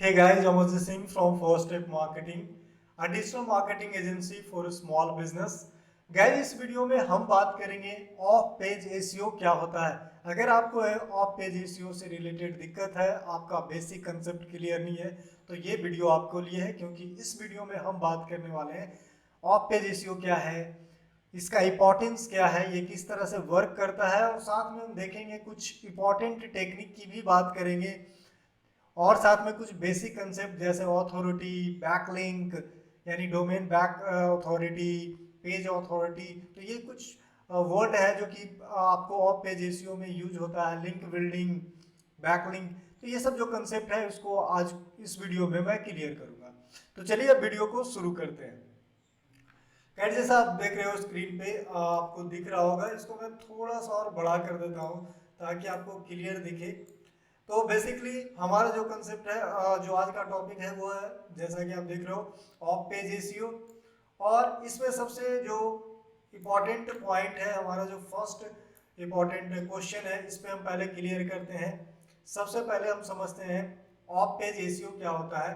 Hey guys, I'm Ajay Singh from First Step Marketing, a digital marketing agency for small business. Guys इस video में हम बात करेंगे of page SEO क्या होता है। अगर आपको ऑफ पेज एसईओ से रिलेटेड दिक्कत है, आपका बेसिक कंसेप्ट क्लियर नहीं है, तो ये वीडियो आपको लिए है, क्योंकि इस वीडियो में हम बात करने वाले हैं ऑफ पेज एसईओ क्या है, इसका इंपॉर्टेंस क्या है, ये किस तरह से वर्क करता है, और साथ में हम देखेंगे कुछ इंपॉर्टेंट टेक्निक की भी बात करेंगे, और साथ में कुछ बेसिक कंसेप्ट जैसे ऑथोरिटी, बैकलिंक यानी domain back authority, page authority. तो ये कुछ वर्ड है जो कि आपको ऑफ पेज एसईओ में यूज होता है, लिंक बिल्डिंग, बैकलिंक। तो ये सब जो कंसेप्ट है उसको आज इस वीडियो में मैं क्लियर करूंगा। तो चलिए अब वीडियो को शुरू करते हैं। गाइस जैसा आप देख रहे हो स्क्रीन पे आपको दिख रहा होगा, इसको मैं थोड़ा सा और बड़ा कर देता हूँ ताकि आपको क्लियर दिखे। तो बेसिकली हमारा जो कंसेप्ट है, जो आज का टॉपिक है वो है, जैसा कि आप देख रहे हो, ऑफ पेज एसईओ। और इसमें सबसे जो इम्पोर्टेंट पॉइंट है, हमारा जो फर्स्ट इम्पोर्टेंट क्वेश्चन है, इस पे हम पहले क्लियर करते हैं। सबसे पहले हम समझते हैं ऑफ पेज एसईओ क्या होता है।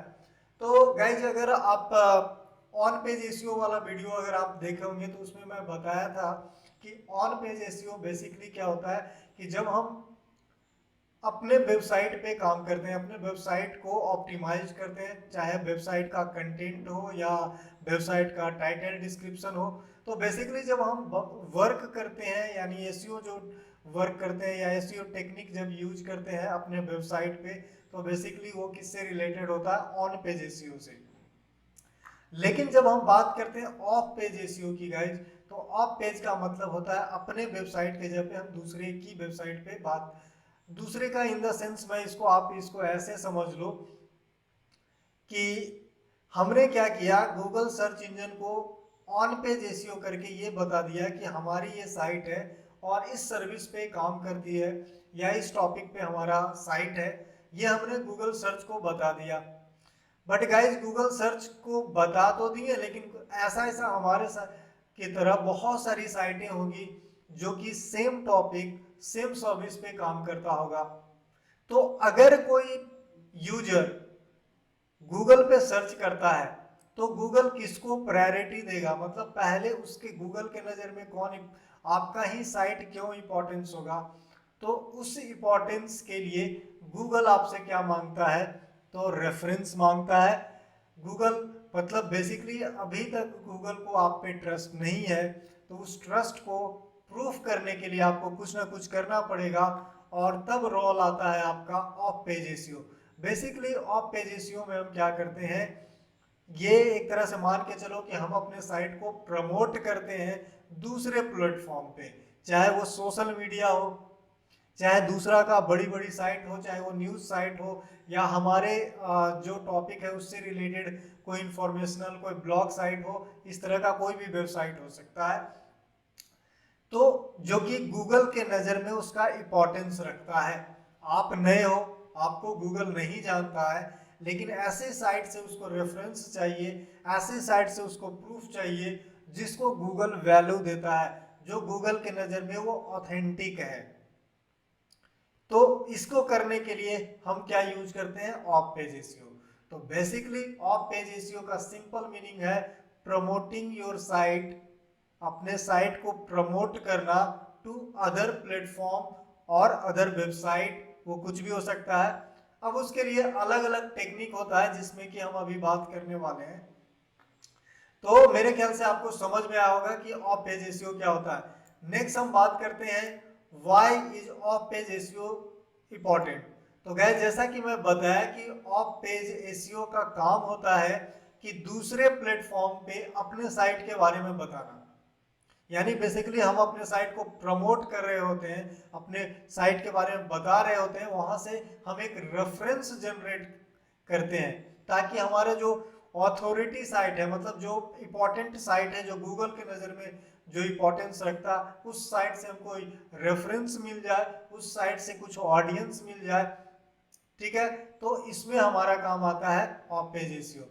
तो गाइज अगर आप ऑन पेज एसईओ वाला वीडियो अगर आप देखे होंगे तो उसमें मैं बताया था कि ऑन पेज एसईओ बेसिकली क्या होता है कि जब हम अपने वेबसाइट पे काम करते हैं, अपने वेबसाइट को ऑप्टिमाइज करते हैं, चाहे वेबसाइट का कंटेंट हो या वेबसाइट का टाइटल डिस्क्रिप्शन हो। तो बेसिकली जब हम वर्क करते हैं, यानी एसईओ जो वर्क करते हैं या एसईओ टेक्निक जब यूज करते हैं अपने वेबसाइट पे, तो बेसिकली वो किससे रिलेटेड होता है, ऑन पेज एसईओ से। लेकिन जब हम बात करते हैं ऑफ पेज एसईओ की गाइज, तो ऑफ पेज का मतलब होता है अपने वेबसाइट के जब हम दूसरे की वेबसाइट पे बात, दूसरे का इन द सेंस मैं इसको, आप इसको ऐसे समझ लो कि हमने क्या किया, गूगल सर्च इंजन को ऑन पेज एसईओ करके ये बता दिया कि हमारी ये साइट है और इस सर्विस पे काम करती है या इस टॉपिक पे हमारा साइट है, ये हमने गूगल सर्च को बता दिया। बट गाइज गूगल सर्च को बता तो दिए, लेकिन ऐसा ऐसा हमारे की तरह बहुत सारी साइटें होंगी जो कि सेम टॉपिक, सेम सर्विस पे काम करता होगा। तो अगर कोई यूजर गूगल पे सर्च करता है तो गूगल किसको प्रायोरिटी देगा, मतलब पहले उसके गूगल के नज़र में कौन, आपका ही साइट क्यों इंपॉर्टेंस होगा। तो उस इंपॉर्टेंस के लिए गूगल आपसे क्या मांगता है, तो रेफरेंस मांगता है। गूगल मतलब बेसिकली अभी तक गूगल को आप पे ट्रस्ट नहीं है, तो उस ट्रस्ट को प्रूफ करने के लिए आपको कुछ ना कुछ करना पड़ेगा, और तब रोल आता है आपका of page SEO. Basically of page SEO में हम क्या करते हैं, ये एक तरह से मान के चलो कि हम अपने साइट को प्रमोट करते हैं दूसरे प्लेटफॉर्म पे, चाहे वो सोशल मीडिया हो, चाहे दूसरा का बड़ी बड़ी साइट हो, चाहे वो न्यूज़ साइट हो, या हमारे जो टॉपिक है उससे रिलेटेड कोई इंफॉर्मेशनल कोई ब्लॉग साइट हो, इस तरह का कोई भी वेबसाइट हो सकता है। तो जो कि गूगल के नज़र में उसका इंपॉर्टेंस रखता है। आप नए हो, आपको गूगल नहीं जानता है, लेकिन ऐसे साइट से उसको रेफरेंस चाहिए, ऐसे साइट से उसको प्रूफ चाहिए जिसको गूगल वैल्यू देता है, जो गूगल के नज़र में वो ऑथेंटिक है। तो इसको करने के लिए हम क्या यूज करते हैं, ऑफ पेज एसईओ। तो बेसिकली ऑफ पेज एसईओ का सिंपल मीनिंग है प्रमोटिंग योर साइट, अपने साइट को प्रमोट करना टू अदर प्लेटफॉर्म और अदर वेबसाइट, वो कुछ भी हो सकता है। अब उसके लिए अलग अलग टेक्निक होता है जिसमें कि हम अभी बात करने वाले हैं। तो मेरे ख्याल से आपको समझ में आया होगा कि ऑफ पेज एसईओ क्या होता है। नेक्स्ट हम बात करते हैं why is of page SEO important. तो गैस जैसा कि मैं बताया कि ऑफ पेज एसईओ का काम होता है कि दूसरे प्लेटफॉर्म पे अपने साइट के बारे में बताना, यानी बेसिकली हम अपने साइट को प्रमोट कर रहे होते हैं, अपने साइट के बारे में बता रहे होते हैं, वहां से हम एक रेफरेंस जनरेट करते हैं ताकि हमारे जो ऑथोरिटी साइट है, मतलब जो इंपॉर्टेंट साइट है, जो गूगल के नज़र में जो इंपॉर्टेंस रखता, उस साइट से हमको रेफरेंस मिल जाए, उस साइट से कुछ ऑडियंस मिल जाए। ठीक है, तो इसमें हमारा काम आता है ऑफ पेज एसईओ।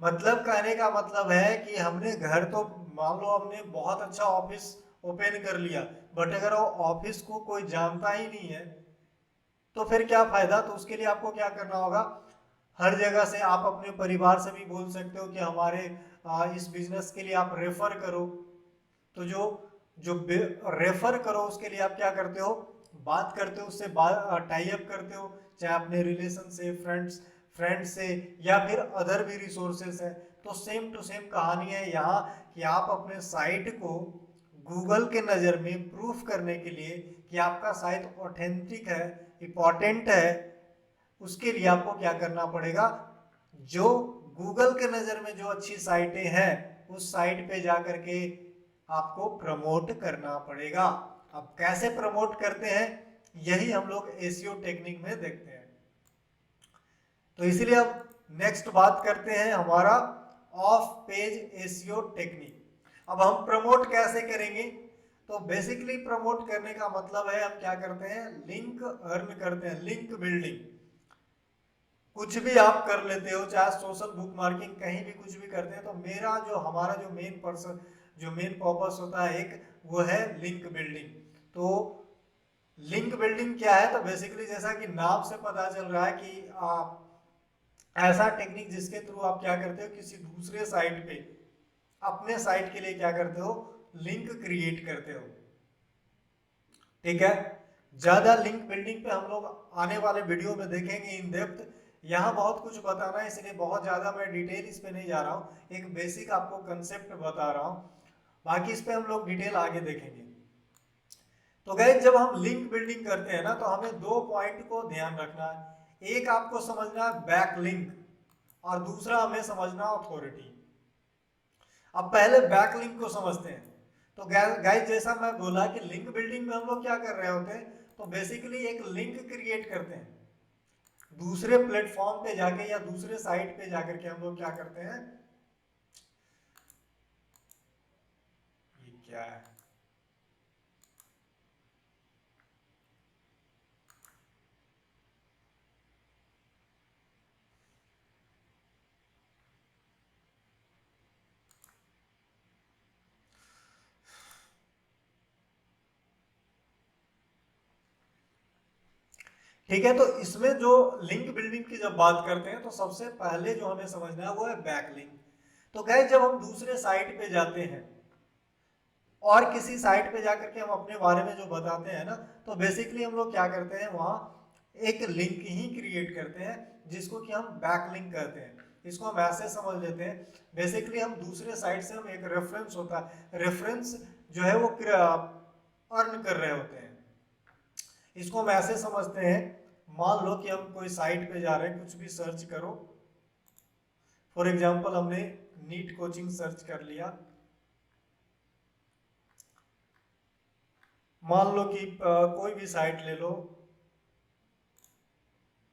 मतलब कहने का मतलब है कि हमने घर तो मान लो हमने बहुत अच्छा ऑफिस ओपन कर लिया, बट अगर वो ऑफिस को कोई जानता ही नहीं है तो फिर क्या फायदा। तो उसके लिए आपको क्या करना होगा, हर जगह से आप अपने परिवार से भी बोल सकते हो कि हमारे इस बिजनेस के लिए आप रेफर करो। तो जो जो रेफर करो उसके लिए आप क्या करते हो, बात करते हो, उससे टाई अप करते हो, चाहे अपने रिलेशन से, फ्रेंड्स से, या फिर अदर भी रिसोर्सेस है। तो सेम टू सेम कहानी है यहाँ कि आप अपने साइट को गूगल के नज़र में प्रूफ करने के लिए कि आपका साइट ऑथेंटिक है, इम्पॉर्टेंट है, उसके लिए आपको क्या करना पड़ेगा, जो गूगल के नज़र में जो अच्छी साइटें हैं उस साइट पे जा करके आपको प्रमोट करना पड़ेगा। अब कैसे प्रमोट करते हैं यही हम लोग एसईओ टेक्निक में देखते हैं। तो इसीलिए अब नेक्स्ट बात करते हैं हमारा ऑफ पेज एसईओ टेक्निक। अब हम प्रमोट कैसे करेंगे, तो बेसिकली प्रमोट करने का मतलब है हम क्या करते हैं, लिंक अर्न करते हैं, लिंक बिल्डिंग। कुछ भी आप कर लेते हो, चाहे सोशल बुक मार्किंग कहीं भी कुछ भी करते हैं, तो मेरा जो हमारा जो मेन पर्पस होता है एक, वो है लिंक बिल्डिंग। तो लिंक बिल्डिंग क्या है, तो बेसिकली जैसा कि नाम से पता चल रहा है कि आप ऐसा टेक्निक जिसके थ्रू आप क्या करते हो, किसी दूसरे साइट पे अपने साइट के लिए क्या करते हो, लिंक क्रिएट करते हो। ठीक है, ज्यादा लिंक बिल्डिंग पे हम लोग आने वाले वीडियो में देखेंगे इन डेप्थ। यहाँ बहुत कुछ बताना है, इसलिए बहुत ज्यादा मैं डिटेल इस पे नहीं जा रहा हूँ, एक बेसिक आपको कंसेप्ट बता रहा हूँ, बाकी इस पे हम लोग डिटेल आगे देखेंगे। तो गाइस जब हम लिंक बिल्डिंग करते हैं ना, तो हमें दो पॉइंट को ध्यान रखना है। एक आपको समझना है बैक लिंक, और दूसरा हमें समझना अथॉरिटी। अब पहले बैक लिंक को समझते हैं। तो गाइस जैसा मैं बोला कि लिंक बिल्डिंग में हम लोग क्या कर रहे होते हैं, तो बेसिकली एक लिंक क्रिएट करते हैं, दूसरे प्लेटफॉर्म पे जाके या दूसरे साइट पे जाकर के हम लोग क्या करते हैं, ये क्या है, ठीक है। तो इसमें जो लिंक बिल्डिंग की जब बात करते हैं, तो सबसे पहले जो हमें समझना है वो है बैक लिंक। तो गाइस जब हम दूसरे साइट पे जाते हैं और किसी साइट पे जाकर के हम अपने बारे में जो बताते हैं ना, तो बेसिकली हम लोग क्या करते हैं, वहाँ एक लिंक ही क्रिएट करते हैं जिसको कि हम बैक लिंक कहते हैं। इसको हम ऐसे समझ लेते हैं, बेसिकली हम दूसरे साइट से हम एक रेफरेंस होता है, रेफरेंस जो है वो अर्न कर रहे होते हैं। इसको हम ऐसे समझते हैं, मान लो कि हम कोई साइट पे जा रहे हैं, कुछ भी सर्च करो, फॉर एग्जांपल हमने नीट कोचिंग सर्च कर लिया, मान लो कि कोई भी साइट ले लो,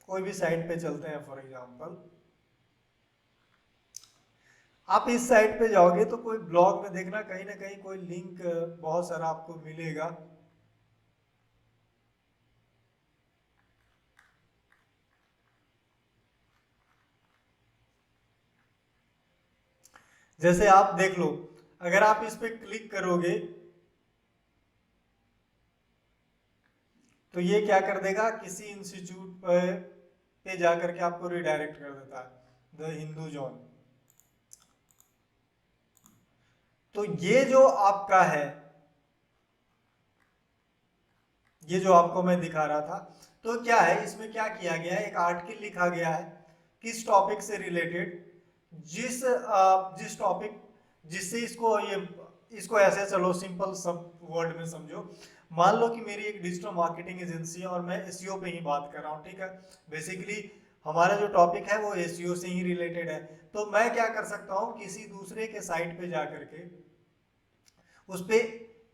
कोई भी साइट पे चलते हैं, फॉर एग्जांपल आप इस साइट पे जाओगे तो कोई ब्लॉग में देखना कहीं ना कहीं कोई लिंक बहुत सारा आपको मिलेगा। जैसे आप देख लो, अगर आप इस पे क्लिक करोगे तो ये क्या कर देगा, किसी इंस्टीट्यूट पे जाकर के आपको रिडायरेक्ट कर देता है, द हिंदू जॉन। तो ये जो आपका है, ये जो आपको मैं दिखा रहा था, तो क्या है इसमें क्या किया गया है, एक आर्टिकल लिखा गया है किस टॉपिक से रिलेटेड, जिस टॉपिक, जिससे इसको ऐसे चलो सिंपल सब वर्ड में समझो। मान लो कि मेरी एक डिजिटल मार्केटिंग एजेंसी है और मैं एसईओ पे ही बात कर रहा हूँ, ठीक है। बेसिकली हमारा जो टॉपिक है वो एसईओ से ही रिलेटेड है। तो मैं क्या कर सकता हूँ, किसी दूसरे के साइट पे जा करके उस पे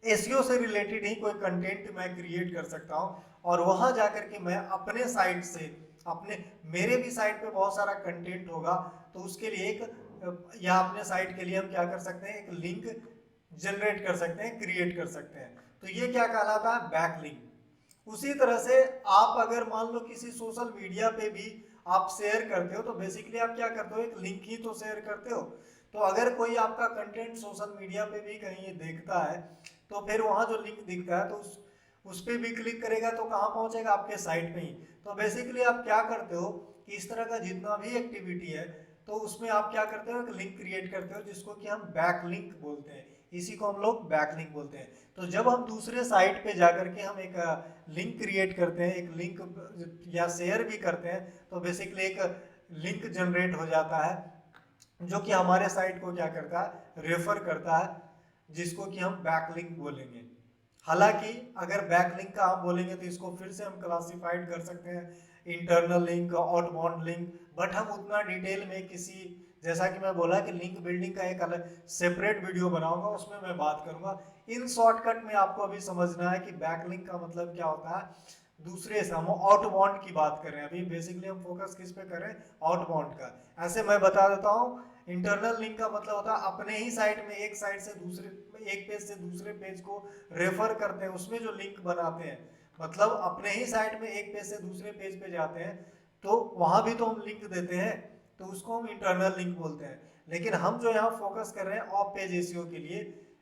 एसईओ से रिलेटेड ही कोई कंटेंट मैं क्रिएट कर सकता हूँ, और वहां जाकर के मैं अपने साइट से, अपने मेरे भी साइट पे बहुत सारा कंटेंट होगा, तो उसके लिए एक, या अपने साइट के लिए हम क्या कर सकते हैं, एक लिंक जनरेट कर सकते हैं, क्रिएट कर सकते हैं। तो ये क्या कहलाता है, बैक लिंक। उसी तरह से आप अगर मान लो किसी सोशल मीडिया पे भी आप शेयर करते हो, तो बेसिकली आप क्या करते हो, एक लिंक ही तो शेयर करते हो। तो अगर कोई आपका कंटेंट सोशल मीडिया पे भी कहीं ये देखता है, तो फिर वहां जो लिंक दिखता है तो उस पर भी क्लिक करेगा, तो कहाँ पहुंचेगा, आपके साइट पे ही। तो बेसिकली आप क्या करते हो कि इस तरह का जितना भी एक्टिविटी है तो उसमें आप क्या करते हो, एक लिंक क्रिएट करते हो जिसको कि हम बैक लिंक बोलते हैं, इसी को हम लोग बैक लिंक बोलते हैं। तो जब हम दूसरे साइट पे जाकर के हम एक लिंक क्रिएट करते हैं, एक लिंक या शेयर भी करते हैं, तो बेसिकली एक लिंक जनरेट हो जाता है जो कि हमारे साइट को क्या करता है, रेफर करता है, जिसको कि हम बैकलिंक बोलेंगे। हालांकि अगर बैकलिंक का हम बोलेंगे तो इसको फिर से हम क्लासिफाइड कर सकते हैं internal link, outbound link, but हम उतना डिटेल में किसी, जैसा कि मैं बोला कि लिंक बिल्डिंग का एक अलग सेपरेट वीडियो बनाऊंगा, उसमें मैं बात करूंगा। इन शॉर्टकट में आपको अभी समझना है कि बैकलिंक का मतलब क्या होता है। दूसरे से हम आउटबाउंड की बात करें, अभी बेसिकली हम फोकस किस पे करें, आउटबाउंड का। ऐसे मैं बता देता हूँ, इंटरनल लिंक का मतलब होता है अपने ही साइट में एक साइट से दूसरे, एक पेज से दूसरे पेज को रेफर करते हैं, उसमें जो लिंक बनाते हैं, मतलब अपने ही साइट में एक पेज से दूसरे पेज पे जाते हैं तो वहां भी तो हम लिंक देते हैं, तो उसको हम इंटरनल लिंक बोलते हैं। लेकिन हम जो यहाँ फोकस कर रहे हैं ऑफ पेज एसईओ के लिए,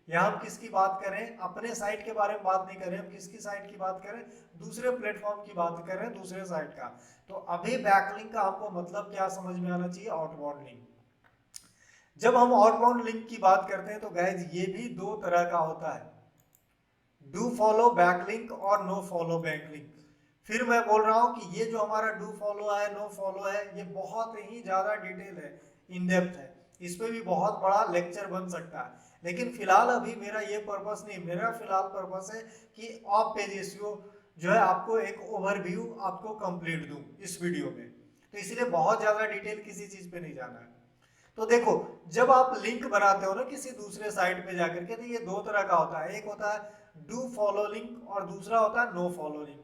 यहाँ हम किसकी बात करें, अपने साइट के बारे में बात नहीं कर रहे, हम किसकी साइट की बात करें, दूसरे प्लेटफॉर्म की बात कर रहे हैं, दूसरे साइट का। तो अभी बैकलिंक का आपको मतलब क्या समझ में आना चाहिए, आउटबाउंड लिंक। जब हम आउटबाउंड लिंक की बात करते हैं तो गाइज ये भी दो तरह का होता है, डू फॉलो बैकलिंक और नो फॉलो बैकलिंक। फिर मैं बोल रहा हूं कि ये जो हमारा डू फॉलो है, नो फॉलो है, ये बहुत ही ज्यादा डिटेल है, इन डेप्थ है, इस पे भी बहुत बड़ा लेक्चर बन सकता है। लेकिन फिलहाल अभी मेरा ये पर्पस नहीं, मेरा फिलहाल पर्पस है कि ऑफ पेज एसईओ जो है आपको एक ओवरव्यू आपको कंप्लीट दूं इस वीडियो में, तो इसलिए बहुत ज्यादा डिटेल किसी चीज पे नहीं जाना है। तो देखो, जब आप लिंक बनाते हो ना किसी दूसरे साइट पे जाकर के, तो ये दो तरह का होता है, एक होता है डू फॉलो लिंक और दूसरा होता है नो फॉलो लिंक।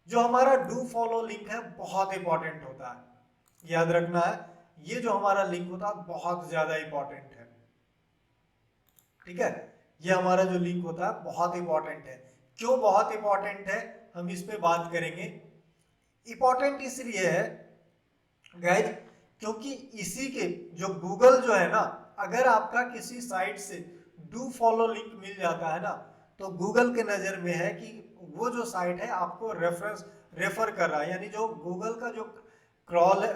जो हमारा डू फॉलो लिंक है बहुत इंपॉर्टेंट होता है, याद रखना है, ये जो हमारा लिंक होता है बहुत ज्यादा इंपॉर्टेंट है, ठीक है। ये हमारा जो लिंक होता है बहुत इंपॉर्टेंट है। क्यों बहुत इंपॉर्टेंट है, हम इस पे बात करेंगे। इंपॉर्टेंट इसलिए है गाइज क्योंकि इसी के जो गूगल जो है ना, अगर आपका किसी साइट से डू फॉलो लिंक मिल जाता है ना, तो गूगल के नजर में है कि वो जो साइट है आपको रेफर कर रहा है, यानी जो गूगल का जो क्रॉल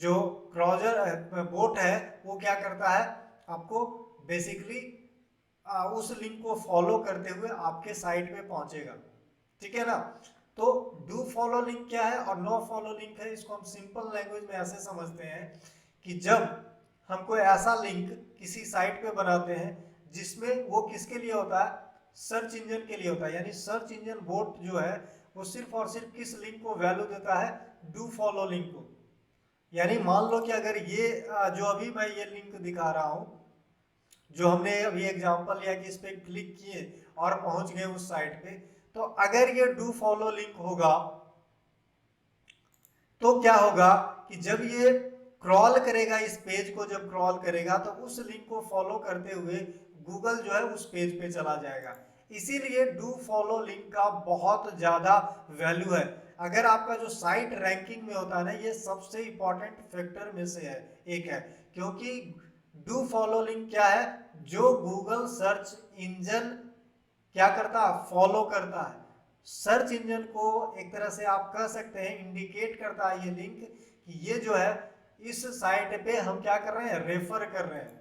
जो क्रॉजर बोट है वो क्या करता है, आपको बेसिकली उस लिंक को फॉलो करते हुए आपके साइट पे पहुंचेगा, ठीक है ना। तो डू फॉलो लिंक क्या है और नो फॉलो लिंक है, इसको हम सिंपल लैंग्वेज में ऐसे समझते हैं कि जब हम कोई ऐसा लिंक किसी साइट पे बनाते हैं जिसमें वो किसके लिए होता है, सर्च इंजन के लिए होता है, यानी सर्च इंजन बोट जो है वो सिर्फ और सिर्फ किस लिंक को वैल्यू देता है, डू फॉलो लिंक को। यानी मान लो कि अगर ये जो अभी मैं ये लिंक दिखा रहा हूं, जो हमने अभी एग्जांपल लिया कि इस पे क्लिक किए और पहुंच गए उस साइट पे, तो अगर ये डू फॉलो लिंक होगा तो क्या होगा कि जब ये क्रॉल करेगा इस पेज को, जब क्रॉल करेगा तो उस लिंक को फॉलो करते हुए गूगल जो है उस पेज पे चला जाएगा। इसीलिए डू फॉलो लिंक का बहुत ज्यादा वैल्यू है। अगर आपका जो साइट रैंकिंग में होता है ना, ये सबसे इंपॉर्टेंट फैक्टर में से है, एक है, क्योंकि डू फॉलो लिंक क्या है, जो गूगल सर्च इंजन क्या करता है, फॉलो करता है। सर्च इंजन को एक तरह से आप कह सकते हैं इंडिकेट करता है ये लिंक कि ये जो है इस साइट पे हम क्या कर रहे हैं, रेफर कर रहे हैं।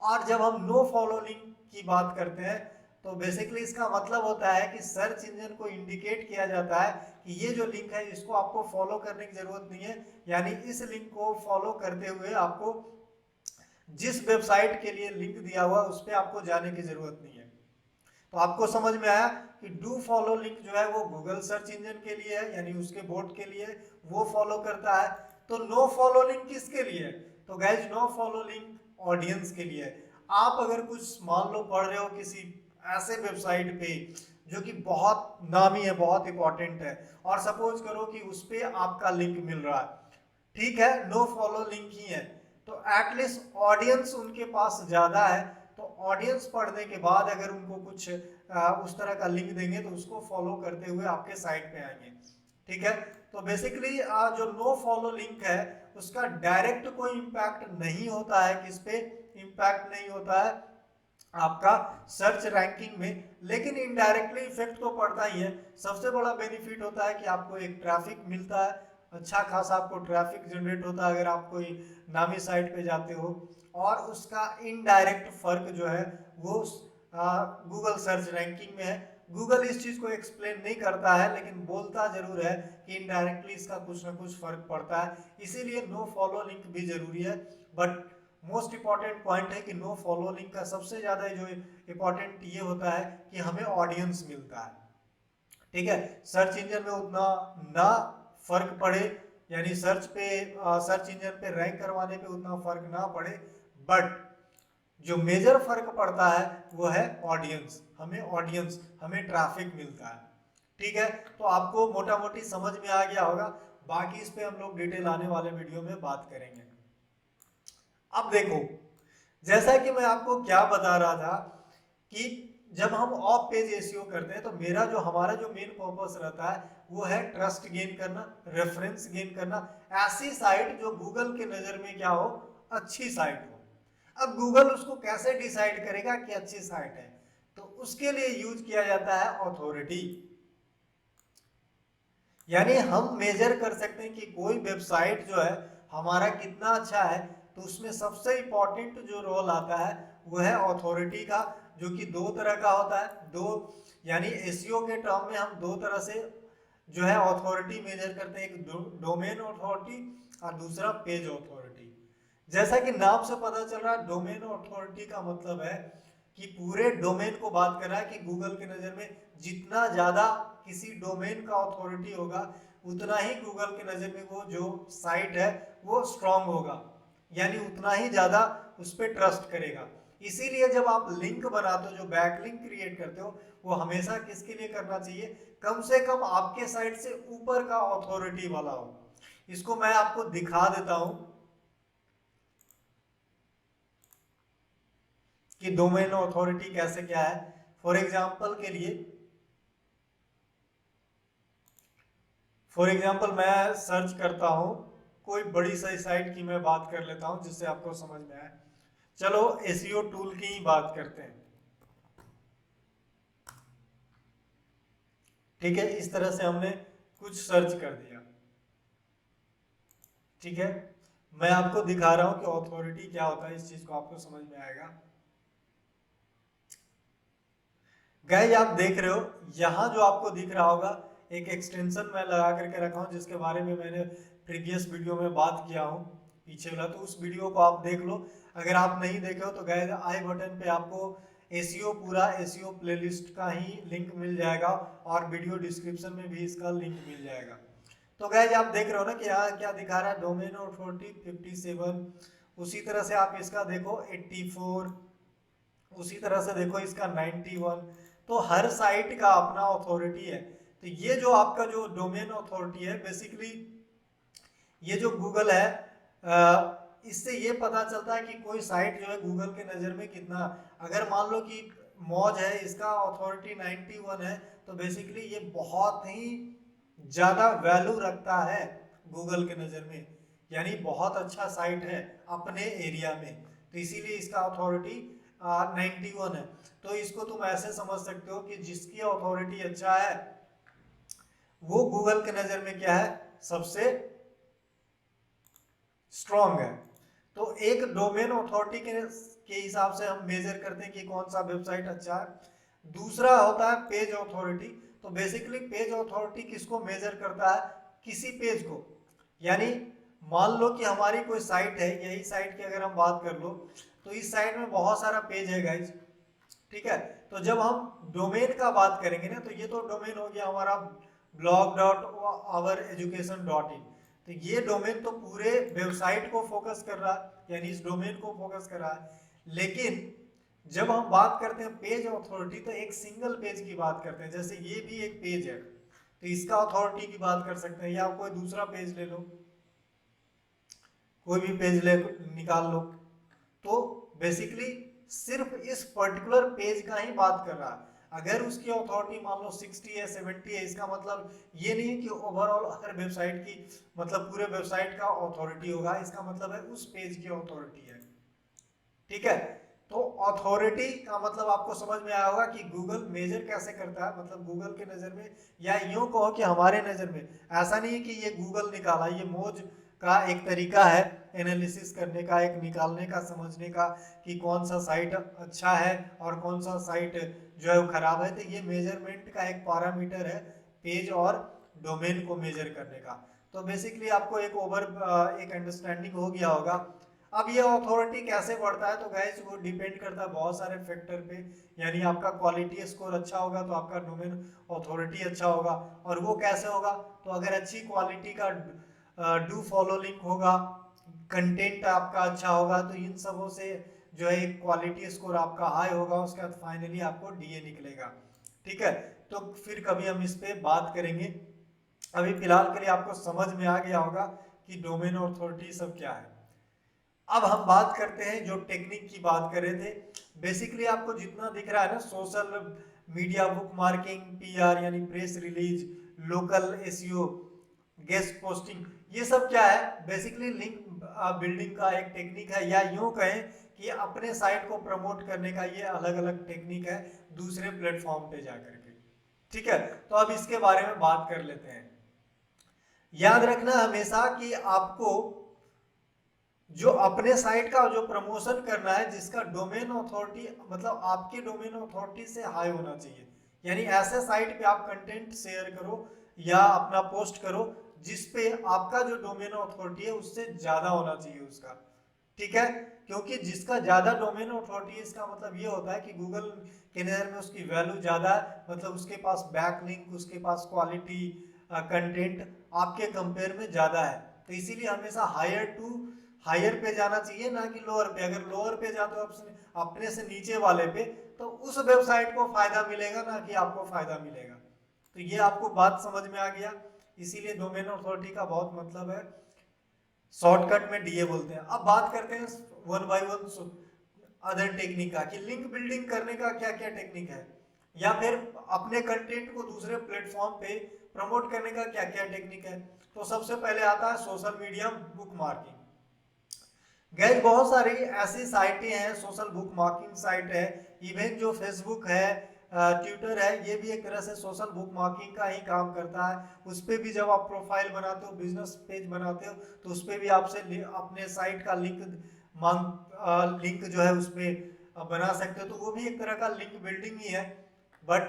और जब हम नो फॉलो लिंक की बात करते हैं तो बेसिकली इसका मतलब होता है कि सर्च इंजन को इंडिकेट किया जाता है कि ये जो लिंक है इसको आपको फॉलो करने की जरूरत नहीं है, यानी इस लिंक को फॉलो करते हुए आपको जिस वेबसाइट के लिए लिंक दिया हुआ उस पर आपको जाने की जरूरत नहीं है। तो आपको समझ में आया कि डू फॉलो लिंक जो है वो गूगल सर्च इंजन के लिए है, यानी उसके बोट के लिए, वो फॉलो करता है। तो नो फॉलो लिंक किसके लिए है, तो guys no follow link audience के लिए है। आप अगर कुछ मान लो पढ़ रहे हो किसी ऐसे वेबसाइट पे जो कि बहुत नामी है, बहुत इंपॉर्टेंट है, और सपोज करो कि उस पर आपका लिंक मिल रहा है, ठीक है, नो फॉलो लिंक ही है, तो एटलीस्ट ऑडियंस उनके पास ज्यादा है, तो ऑडियंस पढ़ने के बाद अगर उनको कुछ उस तरह का लिंक देंगे तो उसको फॉलो करते हुए आपके साइट पे आएंगे, ठीक है। तो बेसिकली जो नो फॉलो लिंक है उसका डायरेक्ट कोई इम्पैक्ट नहीं होता है, किस पे इम्पैक्ट नहीं होता है आपका सर्च रैंकिंग में, लेकिन इनडायरेक्टली इफेक्ट तो पड़ता ही है। सबसे बड़ा बेनिफिट होता है कि आपको एक ट्रैफिक मिलता है, अच्छा खासा आपको ट्रैफिक जनरेट होता है अगर आप कोई नामी साइट पे जाते हो, और उसका इनडायरेक्ट फर्क जो है वो गूगल सर्च रैंकिंग में है। गूगल इस चीज को एक्सप्लेन नहीं करता है लेकिन बोलता जरूर है कि इनडायरेक्टली इसका कुछ ना कुछ फर्क पड़ता है, इसीलिए नो फॉलो लिंक भी जरूरी है। बट मोस्ट इंपॉर्टेंट पॉइंट है कि नो फॉलो लिंक का सबसे ज्यादा जो इंपॉर्टेंट ये होता है कि हमें ऑडियंस मिलता है, ठीक है। सर्च इंजन में उतना ना फर्क पड़े, यानी सर्च इंजन पे रैंक करवाने पे उतना फर्क ना पड़े, बट जो मेजर फर्क पड़ता है वो है ऑडियंस, हमें ट्रैफिक मिलता है, ठीक है। तो आपको मोटा मोटी समझ में आ गया होगा, बाकी इस पे हम लोग डिटेल आने वाले वीडियो में बात करेंगे। अब देखो, जैसा कि मैं आपको क्या बता रहा था कि जब हम ऑफ पेज एसईओ करते हैं तो हमारा जो मेन पर्पस रहता है वो है ट्रस्ट गेन करना, रेफरेंस गेन करना, ऐसी साइट जो गूगल के नजर में क्या हो, अच्छी साइट हो। अब गूगल उसको कैसे डिसाइड करेगा कि अच्छी साइट है, तो उसके लिए यूज किया जाता है ऑथोरिटी। यानी हम मेजर कर सकते हैं कि कोई वेबसाइट जो है हमारा कितना अच्छा है, तो उसमें सबसे इंपॉर्टेंट जो रोल आता है वो है ऑथोरिटी का, जो कि दो तरह का होता है। यानी एसईओ के टर्म में हम दो तरह से जो है अथॉरिटी मेजर करते हैं, एक डोमेन अथॉरिटी और दूसरा पेज अथॉरिटी। जैसा कि नाम से पता चल रहा है, डोमेन अथॉरिटी का मतलब है कि पूरे डोमेन को बात कर रहा है कि गूगल के नजर में जितना ज्यादा किसी डोमेन का अथॉरिटी होगा उतना ही गूगल के नजर में वो जो साइट है वो स्ट्रांग होगा, यानी उतना ही ज्यादा उस पर ट्रस्ट करेगा। इसीलिए जब आप लिंक बनाते हो, जो बैक लिंक क्रिएट करते हो, वो हमेशा किसके लिए करना चाहिए, कम से कम आपके साइट से ऊपर का अथॉरिटी वाला हो। इसको मैं आपको दिखा देता हूं कि डोमेन अथॉरिटी कैसे क्या है। फॉर एग्जांपल मैं सर्च करता हूं, कोई बड़ी सी साइट की मैं बात कर लेता हूं जिससे आपको समझ में आए। चलो एसईओ टूल की ही बात करते हैं, ठीक है। इस तरह से हमने कुछ सर्च कर दिया, ठीक है। मैं आपको दिखा रहा हूं कि अथॉरिटी क्या होता है, इस चीज को आपको समझ में आएगा। गाइस आप देख रहे हो, यहाँ जो आपको दिख रहा होगा एक एक्सटेंशन मैं लगा करके रखा हूँ जिसके बारे में मैंने प्रीवियस वीडियो में बात किया हूँ, पीछे वाला, तो उस वीडियो को आप देख लो। अगर आप नहीं देखे हो तो गाइस आई बटन पे आपको एसईओ पूरा एसईओ प्लेलिस्ट का ही लिंक मिल जाएगा और वीडियो डिस्क्रिप्शन में भी इसका लिंक मिल जाएगा। तो गाइस आप देख रहे हो ना कि यहाँ क्या दिखा रहा है, डोमेन अथॉरिटी 57, उसी तरह से आप इसका देखो 84, उसी तरह से देखो इसका 91। तो हर साइट का अपना अथॉरिटी है। तो ये जो आपका जो डोमेन अथॉरिटी है, बेसिकली ये जो गूगल है, इससे ये पता चलता है कि कोई साइट जो है गूगल के नज़र में कितना, अगर मान लो कि मौज है, इसका अथॉरिटी 91 है, तो बेसिकली ये बहुत ही ज़्यादा वैल्यू रखता है गूगल के नज़र में, यानी बहुत अच्छा साइट है अपने एरिया में, तो इसीलिए इसका अथॉरिटी 91 है। तो इसको तुम ऐसे समझ सकते हो कि जिसकी अथॉरिटी अच्छा है वो गूगल के नज़र में क्या है, सबसे स्ट्रॉन्ग है। तो एक डोमेन अथॉरिटी के हिसाब से हम मेजर करते हैं कि कौन सा वेबसाइट अच्छा है। दूसरा होता है पेज अथॉरिटी। तो बेसिकली पेज अथॉरिटी किसको मेजर करता है, किसी पेज को, यानी मान लो कि हमारी कोई साइट है, यही साइट की अगर हम बात कर लो, तो इस साइट में बहुत सारा पेज है गाइज, ठीक है। तो जब हम डोमेन का बात करेंगे ना, तो ये तो डोमेन हो गया हमारा blog.oureducation.in, तो ये डोमेन तो पूरे वेबसाइट को फोकस कर रहा है, यानी इस डोमेन को फोकस कर रहा है। लेकिन जब हम बात करते हैं पेज अथॉरिटी, तो एक सिंगल पेज की बात करते हैं, जैसे ये भी एक पेज है, तो इसका अथॉरिटी की बात कर सकते हैं, या कोई दूसरा पेज ले लो, कोई भी पेज ले निकाल लो, तो बेसिकली सिर्फ इस पर्टिकुलर पेज का ही बात कर रहा है। अगर उसकी अथॉरिटी मान लो 60 है, 70 है, इसका मतलब ये नहीं कि ओवरऑल हर वेबसाइट की, मतलब पूरे वेबसाइट का अथॉरिटी होगा, इसका मतलब है उस पेज की अथॉरिटी है, ठीक है। तो अथॉरिटी का मतलब आपको समझ में आया होगा कि गूगल मेजर कैसे करता है, मतलब गूगल के नज़र में, या यूं कहो कि हमारे नज़र में। ऐसा नहीं है कि ये गूगल निकाला, ये मोज का एक तरीका है एनालिसिस करने का, एक निकालने का, समझने का कि कौन सा साइट अच्छा है और कौन सा साइट जो है वो खराब है। तो ये मेजरमेंट का एक पैरामीटर है पेज और डोमेन को मेजर करने का। तो बेसिकली आपको एक अंडरस्टैंडिंग हो गया होगा। अब ये अथॉरिटी कैसे बढ़ता है, तो गाइस वो डिपेंड करता है बहुत सारे फैक्टर पे। यानी आपका क्वालिटी स्कोर अच्छा होगा तो आपका डोमेन अथॉरिटी अच्छा होगा। और वो कैसे होगा, तो अगर अच्छी क्वालिटी का डू फॉलो लिंक होगा, कंटेंट आपका अच्छा होगा, तो इन सबों से जो है क्वालिटी स्कोर आपका हाई होगा, उसके बाद फाइनली आपको डीए निकलेगा। ठीक है, तो फिर कभी हम इस पे बात करेंगे। अभी फिलहाल के लिए आपको समझ में आ गया होगा कि डोमेन अथॉरिटी सब क्या है। अब हम बात करते हैं, जो टेक्निक की बात कर रहे थे, बेसिकली आपको जितना दिख रहा है ना, social media, bookmarking, PR यानी press release, local SEO, guest posting, ये सब क्या है, बेसिकली लिंक बिल्डिंग का एक टेक्निक है, या यूं कहें कि अपने साइट को प्रमोट करने का ये अलग अलग टेक्निक है दूसरे प्लेटफॉर्म पे जाकर के। ठीक है, तो अब इसके बारे में बात कर लेते हैं। याद रखना हमेशा कि आपको जो अपने साइट का जो प्रमोशन करना है, जिसका डोमेन अथॉरिटी मतलब आपके डोमेन अथॉरिटी से हाई होना चाहिए। यानी ऐसे साइट पे आप कंटेंट शेयर करो या अपना पोस्ट करो जिस पे आपका जो डोमेन अथॉरिटी है उससे ज्यादा होना चाहिए उसका। ठीक है, क्योंकि जिसका ज्यादा डोमेन अथॉरिटी है, इसका मतलब ये होता है कि गूगल के नजर में उसकी वैल्यू ज्यादा है, मतलब उसके पास बैकलिंक, उसके पास क्वालिटी कंटेंट आपके कंपेयर में ज्यादा है। तो इसीलिए हमेशा हायर पे जाना चाहिए, ना कि लोअर पे। अगर लोअर पे जाते हो अपने से नीचे वाले पे, तो उस वेबसाइट को फायदा मिलेगा, ना कि आपको फायदा मिलेगा। तो ये आपको बात समझ में आ गया। इसीलिए डोमेन अथॉरिटी का बहुत मतलब है, शॉर्टकट में डीए बोलते हैं। अब बात करते हैं one by one other technique का, कि लिंक बिल्डिंग करने का क्या क्या टेक्निक है, या फिर अपने कंटेंट को दूसरे प्लेटफॉर्म पे प्रमोट करने का क्या क्या टेक्निक है। तो सबसे पहले आता है social media book marking. Gas बहुत सारी ऐसी साइटें हैं, सोशल बुक मार्किंग साइट है, इवन जो फेसबुक है, ट्विटर है, ये भी एक तरह से सोशल बुक मार्किंग का ही काम करता है। उस पर भी जब आप प्रोफाइल बनाते हो, बिजनेस पेज बनाते हो, तो उस पर भी आपसे अपने साइट का लिंक जो है उसमें बना सकते हो। तो वो भी एक तरह का लिंक बिल्डिंग ही है। बट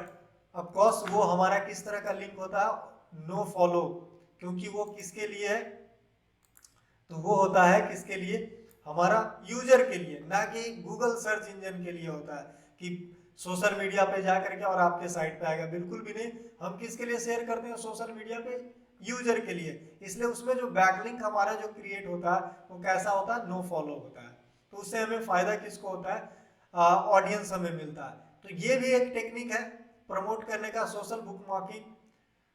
ऑफकोर्स वो हमारा किस तरह का लिंक होता है, नो फॉलो, क्योंकि वो किसके लिए है, तो वो होता है किसके लिए, हमारा यूजर के लिए, ना कि गूगल सर्च इंजन के लिए होता है कि सोशल मीडिया पे जाकर के और आपके साइट पे आएगा। बिल्कुल भी नहीं। हम किसके लिए शेयर करते हैं सोशल मीडिया पे, यूजर के लिए। इसलिए उसमें जो बैकलिंक हमारा जो क्रिएट होता है वो कैसा होता है, नो फॉलो होता है। तो उससे हमें फायदा किसको होता है, ऑडियंस हमें मिलता है। तो ये भी एक टेक्निक है प्रमोट करने का, सोशल बुक मार्किंग।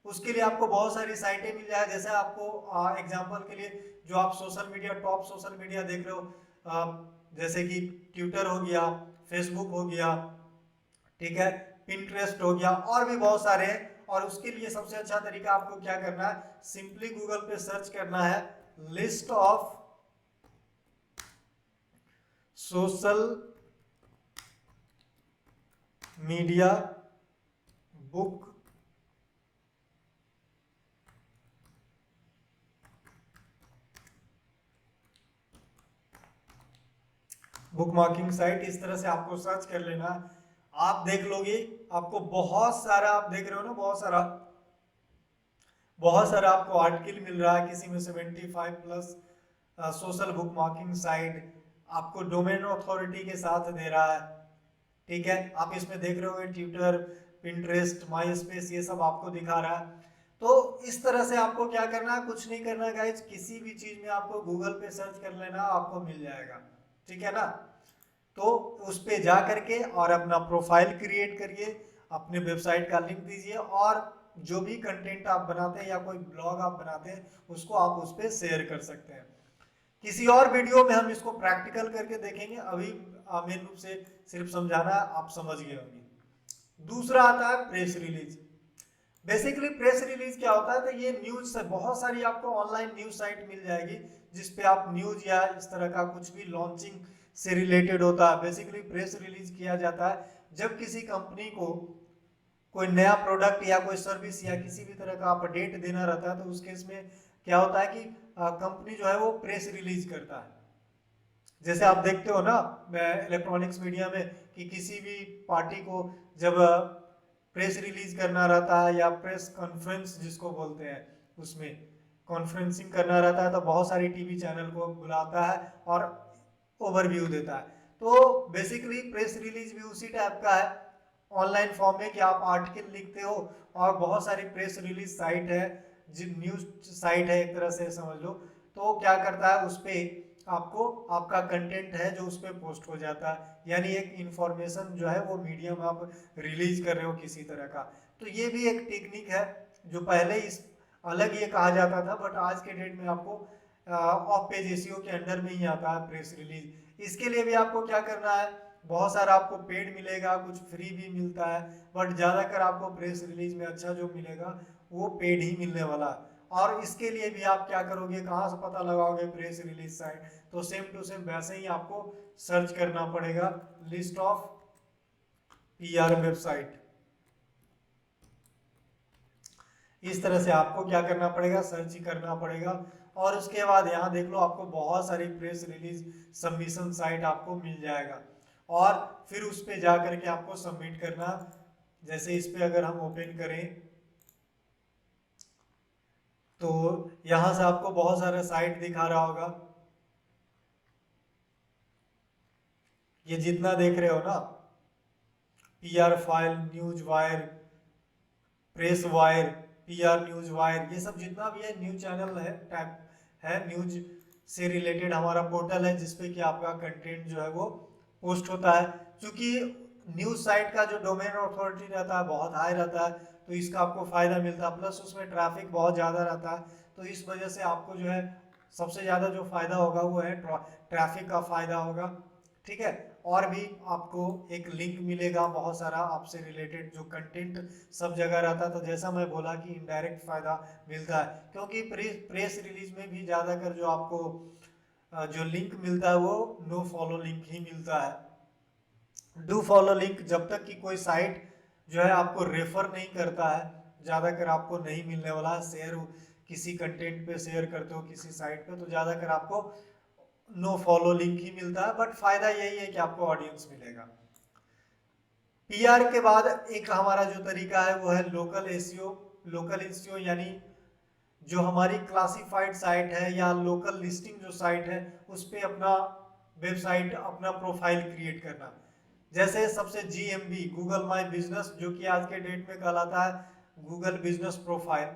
उसके लिए आपको बहुत सारी साइटें मिल जाए, जैसे आपको एग्जांपल के लिए जो आप social media, top social media देख रहे हो, जैसे कि ट्विटर हो गया, फेसबुक हो गया, ठीक है, पिंटरेस्ट हो गया, और भी बहुत सारे हैं। और उसके लिए सबसे अच्छा तरीका आपको क्या करना है, सिंपली गूगल पे सर्च करना है list of social media book bookmarking site. इस तरह से आपको सर्च कर लेना। आप देख लोगे आपको बहुत सारा, आप देख रहे हो ना, बहुत सारा आपको आर्टिकल मिल रहा है, किसी में 75 plus social book marking site आपको डोमेन अथॉरिटी के साथ दे रहा है। ठीक है, आप इसमें देख रहे होगे ट्विटर, पिंटरेस्ट, माई स्पेस, ये सब आपको दिखा रहा है। तो इस तरह से आपको क्या करना है, कुछ नहीं करना गाइज, किसी भी चीज में आपको गूगल पे सर्च कर लेना, आपको मिल जाएगा। ठीक है ना, तो उस पे जा करके और अपना प्रोफाइल क्रिएट करिए, अपने वेबसाइट का लिंक दीजिए, और जो भी कंटेंट आप बनाते हैं या कोई ब्लॉग आप बनाते हैं उसको आप उस पर शेयर कर सकते हैं। किसी और वीडियो में हम इसको प्रैक्टिकल करके देखेंगे, अभी मेन रूप से सिर्फ समझाना है, आप समझ गए होंगे। दूसरा आता है press release. Basically press release क्या होता है, तो ये न्यूज से बहुत सारी आपको ऑनलाइन न्यूज साइट मिल जाएगी जिस पे आप न्यूज या इस तरह का कुछ भी लॉन्चिंग से रिलेटेड होता है। बेसिकली प्रेस रिलीज किया जाता है जब किसी कंपनी को कोई नया प्रोडक्ट या कोई सर्विस या किसी भी तरह का अपडेट देना रहता है, तो उस केस में क्या होता है कि कंपनी जो है वो प्रेस रिलीज करता है। जैसे आप देखते हो ना इलेक्ट्रॉनिक्स मीडिया में कि किसी भी पार्टी को जब प्रेस रिलीज करना रहता है या प्रेस कॉन्फ्रेंस जिसको बोलते हैं, उसमें कॉन्फ्रेंसिंग करना रहता है, तो बहुत सारी टीवी चैनल को बुलाता है और ओवरव्यू देता है। तो बेसिकली प्रेस रिलीज भी उसी टाइप का है, ऑनलाइन फॉर्म में कि आप आर्टिकल लिखते हो और बहुत सारी प्रेस रिलीज साइट है, जिन न्यूज साइट है एक तरह से समझ लो, तो क्या करता है उस पर आपको आपका कंटेंट है जो उस पर पोस्ट हो जाता है, यानी एक इंफॉर्मेशन जो है वो मीडियम आप रिलीज कर रहे हो किसी तरह का। तो ये भी एक टेक्निक है जो पहले इस अलग ये कहा जाता था, बट आज के डेट में आपको ऑफ पेज एसईओ के अंडर में ही आता है प्रेस रिलीज। इसके लिए भी आपको क्या करना है, बहुत सारा आपको पेड मिलेगा, कुछ फ्री भी मिलता है, बट ज़्यादातर आपको प्रेस रिलीज में अच्छा जो मिलेगा वो पेड ही मिलने वाला है। और इसके लिए भी आप क्या करोगे, कहाँ से पता लगाओगे प्रेस रिलीज साइट, तो सेम टू सेम वैसे ही आपको सर्च करना पड़ेगा लिस्ट ऑफ पीआर वेबसाइट। इस तरह से आपको क्या करना पड़ेगा, सर्च ही करना पड़ेगा। और उसके बाद यहाँ देख लो आपको बहुत सारी प्रेस रिलीज सबमिशन साइट आपको मिल जाएगा, और फिर उस पर जा करके आपको सबमिट करना। जैसे इस पे अगर हम ओपन करें तो यहाँ से आपको बहुत सारा साइट दिखा रहा होगा, ये जितना देख रहे हो ना, PR file, news wire, press wire, PR news wire, ये सब जितना भी है न्यूज चैनल है, टाइप है, न्यूज से रिलेटेड हमारा पोर्टल है जिसपे कि आपका कंटेंट जो है वो पोस्ट होता है। क्योंकि न्यूज साइट का जो डोमेन अथॉरिटी रहता है बहुत हाई रहता है, तो इसका आपको फायदा मिलता है, प्लस उसमें ट्रैफिक बहुत ज़्यादा रहता है, तो इस वजह से आपको जो है सबसे ज़्यादा जो फायदा होगा वो है ट्रैफिक का फायदा होगा। ठीक है, और भी आपको एक लिंक मिलेगा बहुत सारा आपसे रिलेटेड जो कंटेंट सब जगह रहता है। तो जैसा मैं बोला कि इनडायरेक्ट फायदा मिलता है, क्योंकि प्रेस रिलीज में भी ज़्यादातर जो आपको जो लिंक मिलता है वो नो फॉलो लिंक ही मिलता है। डू फॉलो लिंक जब तक कि कोई साइट जो है आपको रेफर नहीं करता है, ज़्यादातर आपको नहीं मिलने वाला है। शेयर किसी कंटेंट पे शेयर करते हो किसी साइट पे, तो ज़्यादातर आपको नो फॉलो लिंक ही मिलता है, बट फायदा यही है कि आपको ऑडियंस मिलेगा। पीआर के बाद एक हमारा जो तरीका है वो है लोकल एसईओ। लोकल एसईओ यानी जो हमारी क्लासिफाइड साइट है या लोकल लिस्टिंग जो साइट है उस पर अपना वेबसाइट, अपना प्रोफाइल क्रिएट करना। जैसे सबसे जीएमबी गूगल माई बिजनेस, जो कि आज के डेट में कहलाता है गूगल बिजनेस प्रोफाइल।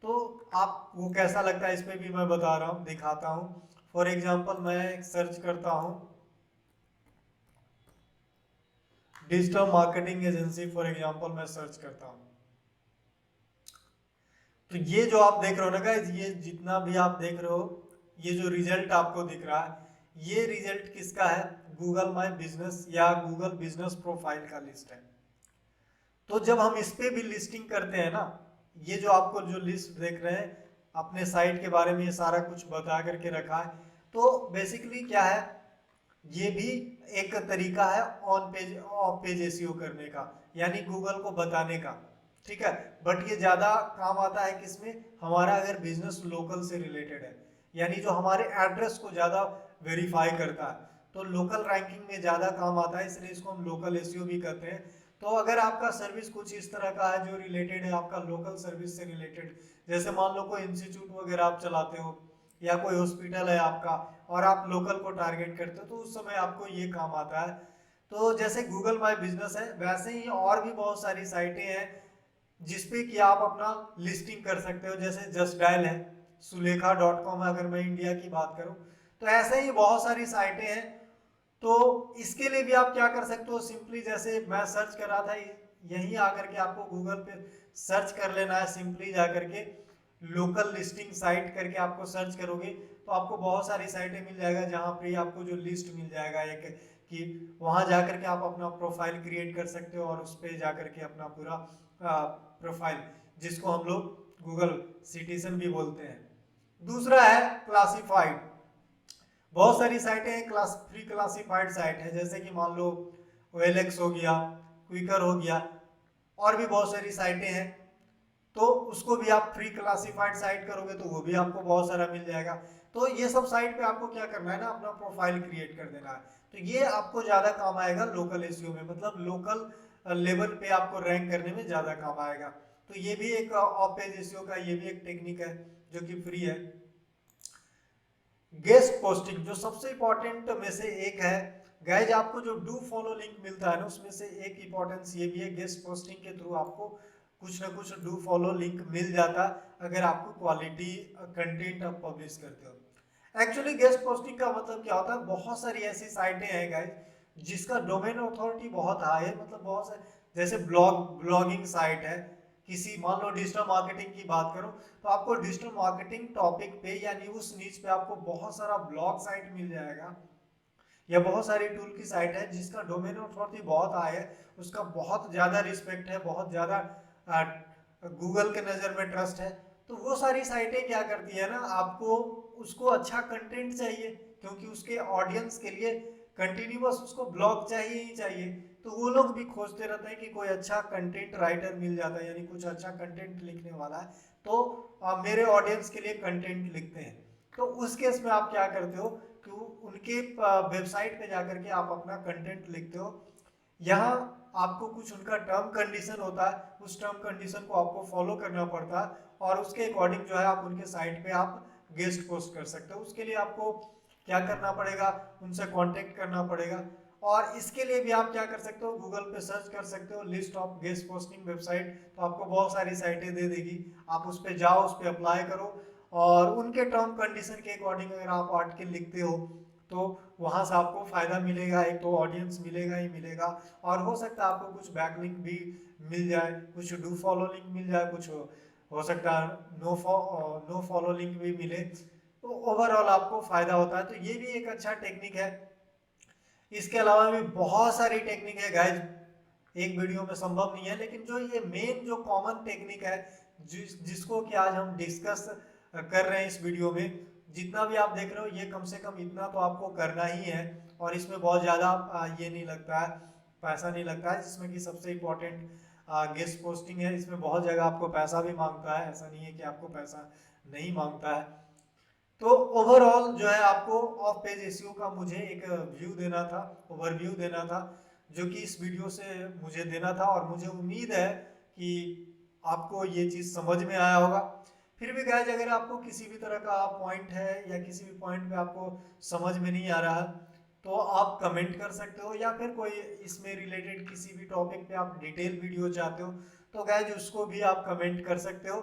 तो आप वो कैसा लगता है इस पर भी मैं बता रहा हूँ, दिखाता हूँ। फॉर एग्जाम्पल मैं एक सर्च करता हूँ digital marketing agency, for example मैं सर्च करता हूँ, तो ये जो आप देख रहे हो ना गाइस, ये जितना भी आप देख रहे हो, ये जो रिजल्ट आपको दिख रहा है, ये रिजल्ट किसका है, गूगल माई बिजनेस या गूगल बिजनेस प्रोफाइल का लिस्ट है। तो जब हम इस पे भी लिस्टिंग करते हैं ना, ये जो आपको जो लिस्ट देख रहे हैं अपने साइट के बारे में ये सारा कुछ बता करके रखा है। तो बेसिकली क्या है, ये भी एक तरीका है on page of page SEO करने का, यानी गूगल को बताने का। ठीक है, बट ये ज़्यादा काम आता है किसमें, हमारा अगर बिजनेस लोकल से रिलेटेड है, यानी जो हमारे एड्रेस को ज़्यादा वेरीफाई करता है, तो लोकल रैंकिंग में ज़्यादा काम आता है, इसलिए इसको हम लोकल एसईओ भी कहते हैं। तो अगर आपका सर्विस कुछ इस तरह का है जो रिलेटेड है आपका लोकल सर्विस से रिलेटेड, जैसे मान लो कोई इंस्टीट्यूट वगैरह आप चलाते हो या कोई हॉस्पिटल है आपका और आप लोकल को टारगेट करते हो, तो उस समय आपको ये काम आता है। तो जैसे गूगल माई बिजनेस है, वैसे ही और भी बहुत सारी साइटें हैं जिसपे कि आप अपना लिस्टिंग कर सकते हो। जैसे जस्ट डायल है, सुलेखा.com है, अगर मैं इंडिया की बात करूं, तो ऐसे ही बहुत सारी साइटें हैं। तो इसके लिए भी आप क्या कर सकते हो, सिंपली जैसे मैं सर्च कर रहा था, यहीं आकर के आपको गूगल पे सर्च कर लेना है, सिंपली जा करके लोकल लिस्टिंग साइट करके आपको सर्च करोगे तो आपको बहुत सारी साइटें मिल जाएगा, जहाँ पे आपको जो लिस्ट मिल जाएगा एक, कि वहाँ जा करके आप अपना प्रोफाइल क्रिएट कर सकते हो और उस पर जा करके अपना पूरा प्रोफाइल, जिसको हम लोग गूगल सिटीजन भी बोलते हैं। दूसरा है क्लासिफाइड। बहुत सारी साइटें हैं फ्री क्लासिफाइड साइट है, जैसे कि मान लो OLX हो गया, क्विकर हो गया, और भी बहुत सारी साइटें हैं। तो उसको भी आप फ्री क्लासिफाइड साइट करोगे तो वो भी आपको बहुत सारा मिल जाएगा। तो ये सब साइट पे आपको क्या करना है ना, अपना प्रोफाइल क्रिएट कर देना है। तो ये आपको ज्यादा काम आएगा लोकल एसईओ में, मतलब लोकल लेवल पे आपको रैंक करने में ज्यादा काम आएगा। तो ये भी एक ऑफ पेज एसईओ का ये भी एक टेक्निक है जो कि फ्री है। गेस्ट पोस्टिंग जो सबसे इंपॉर्टेंट में से एक है गाइज, आपको जो डू फॉलो लिंक मिलता है ना उसमें से एक इंपॉर्टेंस ये भी है, गेस्ट पोस्टिंग के थ्रू आपको कुछ ना कुछ डू फॉलो लिंक मिल जाता अगर आपको क्वालिटी कंटेंट आप पब्लिश करते हो। एक्चुअली गेस्ट पोस्टिंग का मतलब क्या होता है, बहुत सारी ऐसी साइटें हैं गाइज जिसका डोमेन अथॉरिटी बहुत हाई है, मतलब बहुत सारे, जैसे ब्लॉगिंग साइट है, किसी मान लो डिजिटल मार्केटिंग की बात करो तो आपको डिजिटल मार्केटिंग टॉपिक पे यानी उस नीच पे आपको बहुत सारा ब्लॉग साइट मिल जाएगा, या बहुत सारी टूल की साइट है जिसका डोमेन अथॉरिटी बहुत हाई है, उसका बहुत ज़्यादा रिस्पेक्ट है, बहुत ज़्यादा गूगल के नज़र में ट्रस्ट है। तो वो सारी साइटें क्या करती है ना, आपको उसको अच्छा कंटेंट चाहिए क्योंकि उसके ऑडियंस के लिए कंटिन्यूअस उसको ब्लॉग चाहिए ही चाहिए। तो वो लोग भी खोजते रहते हैं कि कोई अच्छा कंटेंट राइटर मिल जाता है, यानी कुछ अच्छा कंटेंट लिखने वाला है, तो मेरे ऑडियंस के लिए कंटेंट लिखते हैं। तो उस केस में आप क्या करते हो कि उनके वेबसाइट पे जाकर के आप अपना कंटेंट लिखते हो। यहाँ आपको कुछ उनका टर्म कंडीशन होता है, उस टर्म कंडीशन को आपको फॉलो करना पड़ता है, और उसके अकॉर्डिंग जो है आप उनके साइट पे आप गेस्ट पोस्ट कर सकते हो। उसके लिए आपको क्या करना पड़ेगा, उनसे कांटेक्ट करना पड़ेगा। और इसके लिए भी आप क्या कर सकते हो, गूगल पे सर्च कर सकते हो list of guest posting website, तो आपको बहुत सारी साइटें दे देगी, आप उस पर जाओ, उस पर अप्लाई करो, और उनके टर्म कंडीशन के अकॉर्डिंग अगर आप आर्टिकल लिखते हो तो वहां से आपको फायदा मिलेगा, एक तो ऑडियंस मिलेगा ही मिलेगा, और हो सकता है आपको कुछ बैकलिंक भी मिल जाए, कुछ डू फॉलो लिंक मिल जाए, कुछ हो सकता है नो फॉलो लिंक भी मिले, तो ओवरऑल आपको फायदा होता है। तो ये भी एक अच्छा टेक्निक है। इसके अलावा भी बहुत सारी टेक्निक है गाइज, एक वीडियो में संभव नहीं है, लेकिन जो ये मेन जो कॉमन टेक्निक है जिसको कि आज हम डिस्कस कर रहे हैं इस वीडियो में, जितना भी आप देख रहे हो ये कम से कम इतना तो आपको करना ही है, और इसमें बहुत ज़्यादा ये नहीं लगता है, पैसा नहीं लगता है, जिसमें कि सबसे इम्पोर्टेंट गेस्ट पोस्टिंग है, इसमें बहुत जगह आपको पैसा भी मांगता है, ऐसा नहीं है कि आपको पैसा नहीं मांगता है। तो ओवरऑल जो है आपको ऑफ पेज एसईओ का मुझे एक व्यू देना था, ओवरव्यू देना था, जो कि इस वीडियो से मुझे देना था, और मुझे उम्मीद है कि आपको ये चीज़ समझ में आया होगा। फिर भी गाइज अगर आपको किसी भी तरह का पॉइंट है या किसी भी पॉइंट पे आपको समझ में नहीं आ रहा तो आप कमेंट कर सकते हो, या फिर कोई इसमें रिलेटेड किसी भी टॉपिक पे आप डिटेल वीडियो चाहते हो तो गाइज उसको भी आप कमेंट कर सकते हो।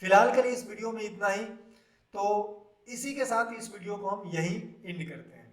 फिलहाल के लिए इस वीडियो में इतना ही, तो इसी के साथ इस वीडियो को हम यही एंड करते हैं।